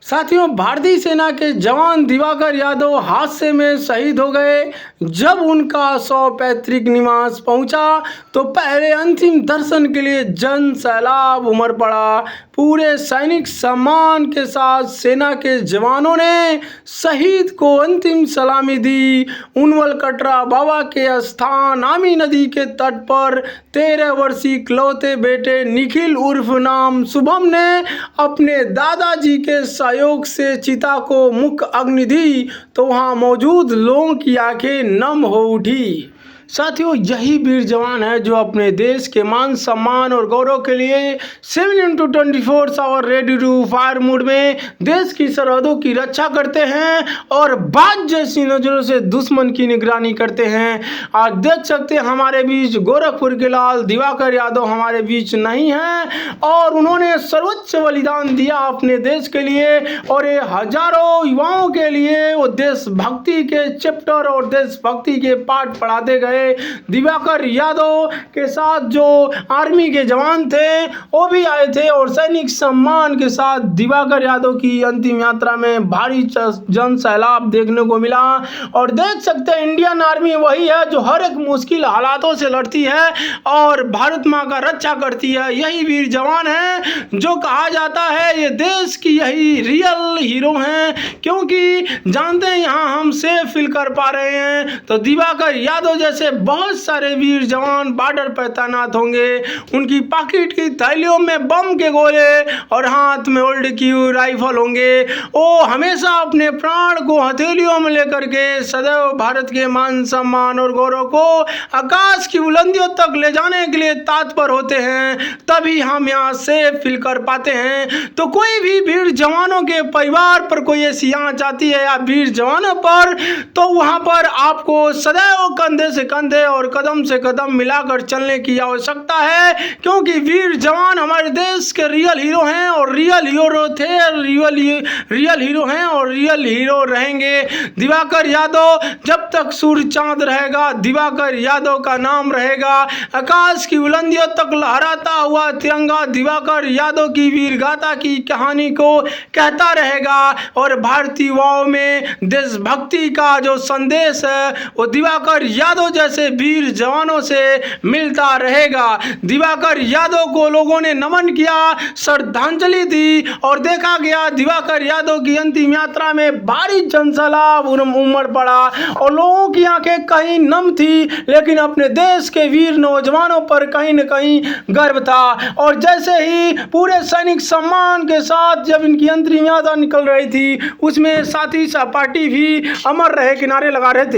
साथियों, भारतीय सेना के जवान दिवाकर यादव हादसे में शहीद हो गए। जब उनका शव पैतृक निवास पहुंचा तो पहले अंतिम दर्शन के लिए जन सैलाब उमड़ पड़ा। पूरे सैनिक सम्मान के साथ सेना के जवानों ने शहीद को अंतिम सलामी दी। उनवल कटरा बाबा के स्थान आमी नदी के तट पर 13 वर्षीय इकलौते बेटे निखिल उर्फ नाम शुभम ने अपने दादाजी के सहयोग से चिता को मुख्य अग्नि दी तो वहां मौजूद लोगों की आंखें नम हो उठी। साथियों, यही वीर जवान है जो अपने देश के मान सम्मान और गौरव के लिए 7x24 hour ready to fire mode में देश की सरहदों की रक्षा करते हैं और बाज जैसी नजरों से दुश्मन की निगरानी करते हैं। आज देख सकते हैं हमारे बीच गोरखपुर के लाल दिवाकर यादव हमारे बीच नहीं हैं और उन्होंने सर्वोच्च बलिदान दिया अपने देश के लिए और ये हजारों युवाओं के लिए वो देशभक्ति के चैप्टर और देशभक्ति के पाठ पढ़ाते गए। दिवाकर यादव के साथ जो आर्मी के जवान थे वो भी आए थे और सैनिक सम्मान के साथ दिवाकर यादव की अंतिम यात्रा में भारी जन सैलाब देखने को मिला। और देख सकते हैं इंडियन आर्मी वही है जो हर एक मुश्किल हालातों से लड़ती है और भारत माँ का रक्षा करती है। यही वीर जवान है जो कहा जाता है ये देश की यही रियल हीरो हैं, क्योंकि जानते हैं यहाँ हम सेफ फील कर पा रहे हैं तो दिवाकर यादव जैसे बहुत सारे वीर जवान बॉर्डर पर तैनात होंगे। उनकी पॉकेट की थैलियों में बम के गोले और हाथ में ओल्ड क्यू राइफल होंगे। वो हमेशा अपने प्राण को हथेलियों में लेकर के सदैव भारत के मान सम्मान और गौरव को आकाश की बुलंदियों तक ले जाने के लिए तत्पर होते हैं, तभी हम यहाँ सेफ फील कर पाते हैं। तो कोई भी वीर जवानों के परिवार पर कोई ऐसी आंच आती है या वीर जवानों पर, तो वहां पर आपको सदैव कंधे से कंधे और कदम से कदम मिलाकर चलने की आवश्यकता है, क्योंकि वीर जवान हमारे देश के रियल हीरो हैं और रियल हीरो थे, रियल हीरो हैं और रियल हीरो रहेंगे। दिवाकर यादव जब तक सूर्य चांद रहेगा दिवाकर यादव का नाम रहेगा। आकाश की बुलंदियों तक लहराता हुआ तिरंगा दिवाकर यादव की वीर गाथा की कहानी को कहता रहेगा और भारतीय युवाओं में देशभक्ति का जो संदेश है वो दिवाकर यादव जैसे वीर जवानों से मिलता रहेगा। दिवाकर यादव को लोगों ने नमन किया, श्रद्धांजलि दी और देखा गया दिवाकर यादव की अंतिम यात्रा में भारी जनसैलाब उमड़ पड़ा और लोगों की आंखें कहीं नम थी, लेकिन अपने देश के वीर नौजवानों पर कहीं न कहीं गर्व था। और जैसे ही पूरे सैनिक सम्मान के साथ जब इनकी अंतिम यात्रा निकल रही थी उसमें साथी सहपाठी भी अमर रहे, किनारे लगा रहे थे।